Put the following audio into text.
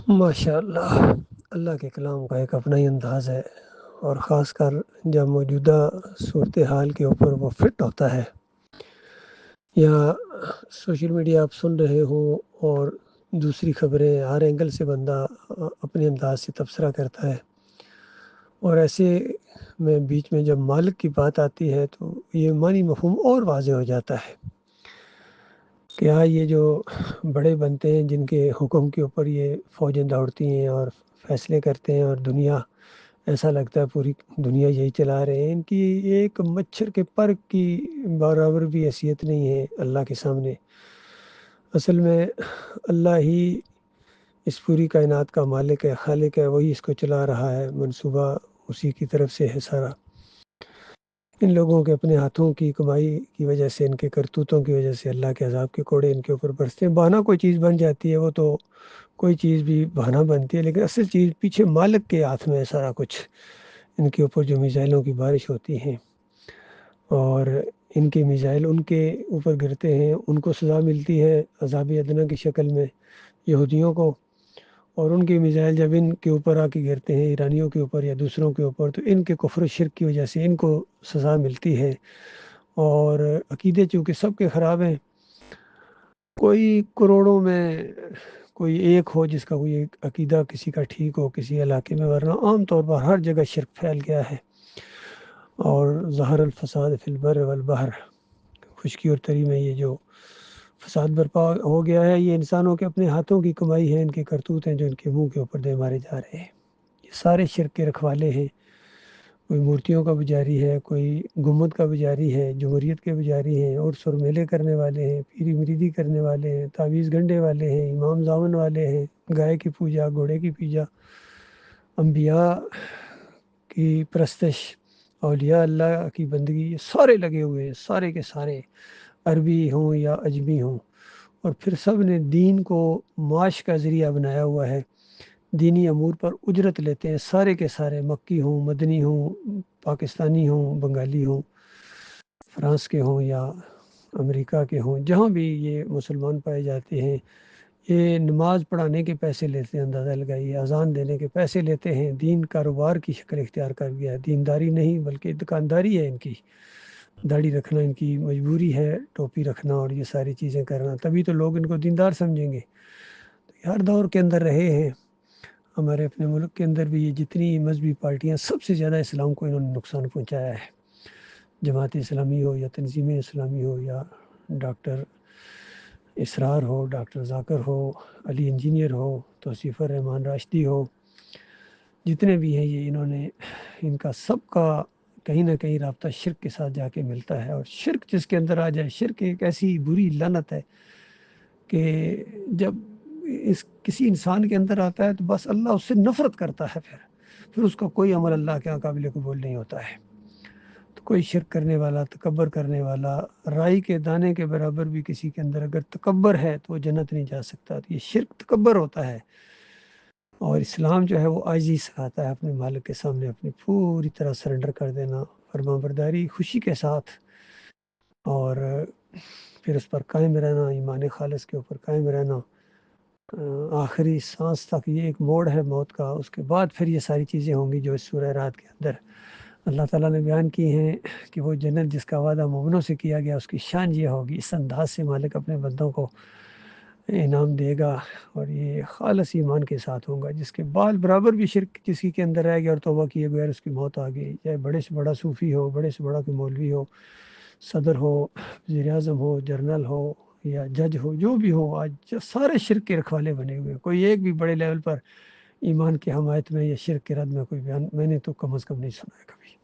ماشاء اللہ، اللہ کے کلام کا ایک اپنا ہی انداز ہے، اور خاص کر جب موجودہ صورتحال کے اوپر وہ فٹ ہوتا ہے، یا سوشل میڈیا آپ سن رہے ہوں اور دوسری خبریں ہر اینگل سے بندہ اپنے انداز سے تبصرہ کرتا ہے، اور ایسے میں بیچ میں جب مالک کی بات آتی ہے تو یہ معنی مفہوم اور واضح ہو جاتا ہے کہ یہ جو بڑے بنتے ہیں جن کے حکم کے اوپر یہ فوجیں دوڑتی ہیں اور فیصلے کرتے ہیں، اور دنیا ایسا لگتا ہے پوری دنیا یہی چلا رہے ہیں، ان کی ایک مچھر کے پر کی برابر بھی حیثیت نہیں ہے اللہ کے سامنے۔ اصل میں اللہ ہی اس پوری کائنات کا مالک ہے، خالق ہے، وہی اس کو چلا رہا ہے، منصوبہ اسی کی طرف سے ہے سارا۔ ان لوگوں کے اپنے ہاتھوں کی کمائی کی وجہ سے، ان کے کرتوتوں کی وجہ سے اللہ کے عذاب کے کوڑے ان کے اوپر برستے ہیں۔ بہانہ کوئی چیز بن جاتی ہے، وہ تو کوئی چیز بھی بہانہ بنتی ہے، لیکن اصل چیز پیچھے مالک کے ہاتھ میں ہے سارا کچھ۔ ان کے اوپر جو میزائلوں کی بارش ہوتی ہیں اور ان کے میزائل ان کے اوپر گرتے ہیں، ان کو سزا ملتی ہے عذاب ادنیٰ کی شکل میں یہودیوں کو، اور ان کے میزائل جب ان کے اوپر آ کے گرتے ہیں ایرانیوں کے اوپر یا دوسروں کے اوپر، تو ان کے کفر و شرک کی وجہ سے ان کو سزا ملتی ہے۔ اور عقیدے چونکہ سب کے خراب ہیں، کوئی کروڑوں میں کوئی ایک ہو جس کا کوئی ایک عقیدہ کسی کا ٹھیک ہو کسی علاقے میں، ورنہ عام طور پر ہر جگہ شرک پھیل گیا ہے۔ اور ظہر الفساد فی البر والبحر، خشکی اور تری میں یہ جو فساد برپا ہو گیا ہے، یہ انسانوں کے اپنے ہاتھوں کی کمائی ہے، ان کے کرتوت ہیں جو ان کے منہ کے اوپر دے مارے جا رہے ہیں۔ یہ سارے شرک کے رکھوالے ہیں، کوئی مورتیوں کا پجاری ہے، کوئی گنبد کا پجاری ہے، جمہوریت کے پجاری ہیں، اور سر میلے کرنے والے ہیں، پیری مریدی کرنے والے ہیں، تعویذ گنڈے والے ہیں، امام زامن والے ہیں، گائے کی پوجا، گھوڑے کی پوجا، انبیاء کی پرستش، اولیاء اللہ کی بندگی، یہ سارے لگے ہوئے ہیں، سارے کے سارے، عربی ہوں یا اجمی ہوں۔ اور پھر سب نے دین کو معاش کا ذریعہ بنایا ہوا ہے، دینی امور پر اجرت لیتے ہیں، سارے کے سارے، مکی ہوں، مدنی ہوں، پاکستانی ہوں، بنگالی ہوں، فرانس کے ہوں یا امریکہ کے ہوں، جہاں بھی یہ مسلمان پائے جاتے ہیں، یہ نماز پڑھانے کے پیسے لیتے ہیں، اندازہ لگائیے، اذان دینے کے پیسے لیتے ہیں، دین کاروبار کی شکل اختیار کر گیا ہے، دینداری نہیں بلکہ دکانداری ہے ان کی، داڑھی رکھنا ان کی مجبوری ہے، ٹوپی رکھنا اور یہ ساری چیزیں کرنا، تبھی تو لوگ ان کو دیندار سمجھیں گے۔ تو یہ ہر دور کے اندر رہے ہیں، ہمارے اپنے ملک کے اندر بھی یہ جتنی مذہبی پارٹیاں، سب سے زیادہ اسلام کو انہوں نے نقصان پہنچایا ہے، جماعت اسلامی ہو یا تنظیم اسلامی ہو یا ڈاکٹر اسرار ہو، ڈاکٹر ذاکر ہو، علی انجینئر ہو، توصیف الرحمان راشدی ہو، جتنے بھی ہیں یہ انہوں نے، ان کا سب کا کہیں نہ کہیں رابطہ شرک کے ساتھ جا کے ملتا ہے۔ اور شرک جس کے اندر آ جائے، شرک ایک ایسی بری لعنت ہے کہ جب کسی انسان کے اندر آتا ہے تو بس اللہ اس سے نفرت کرتا ہے، پھر اس کا کوئی عمل اللہ کے قابل قبول نہیں ہوتا ہے۔ تو کوئی شرک کرنے والا، تکبر کرنے والا، رائی کے دانے کے برابر بھی کسی کے اندر اگر تکبر ہے تو وہ جنت نہیں جا سکتا، تو یہ شرک تکبر ہوتا ہے۔ اور اسلام جو ہے وہ عاجزی سکھاتا ہے، اپنے مالک کے سامنے اپنی پوری طرح سرنڈر کر دینا، فرمانبرداری خوشی کے ساتھ، اور پھر اس پر قائم رہنا، ایمان خالص کے اوپر قائم رہنا، آخری سانس تک۔ یہ ایک موڑ ہے موت کا، اس کے بعد پھر یہ ساری چیزیں ہوں گی جو اس سورہ رات کے اندر اللہ تعالیٰ نے بیان کی ہیں، کہ وہ جنت جس کا وعدہ مومنوں سے کیا گیا، اس کی شان یہ ہوگی، اس انداز سے مالک اپنے بندوں کو انعام دے گا، اور یہ خالص ایمان کے ساتھ ہوگا، جس کے بال برابر بھی شرک کسی کے اندر رہ گیا اور توبہ کیے بغیر اس کی موت آ گئی، چاہے بڑے سے بڑا صوفی ہو، بڑے سے بڑا کوئی مولوی ہو، صدر ہو، وزیر اعظم ہو، جرنل ہو یا جج ہو، جو بھی ہو، آج سارے شرک کے رکھوالے بنے ہوئے ہیں۔ کوئی ایک بھی بڑے لیول پر ایمان کی حمایت میں یا شرک کے رد میں کوئی بیان میں نے تو کم از کم نہیں سنا ہے کبھی۔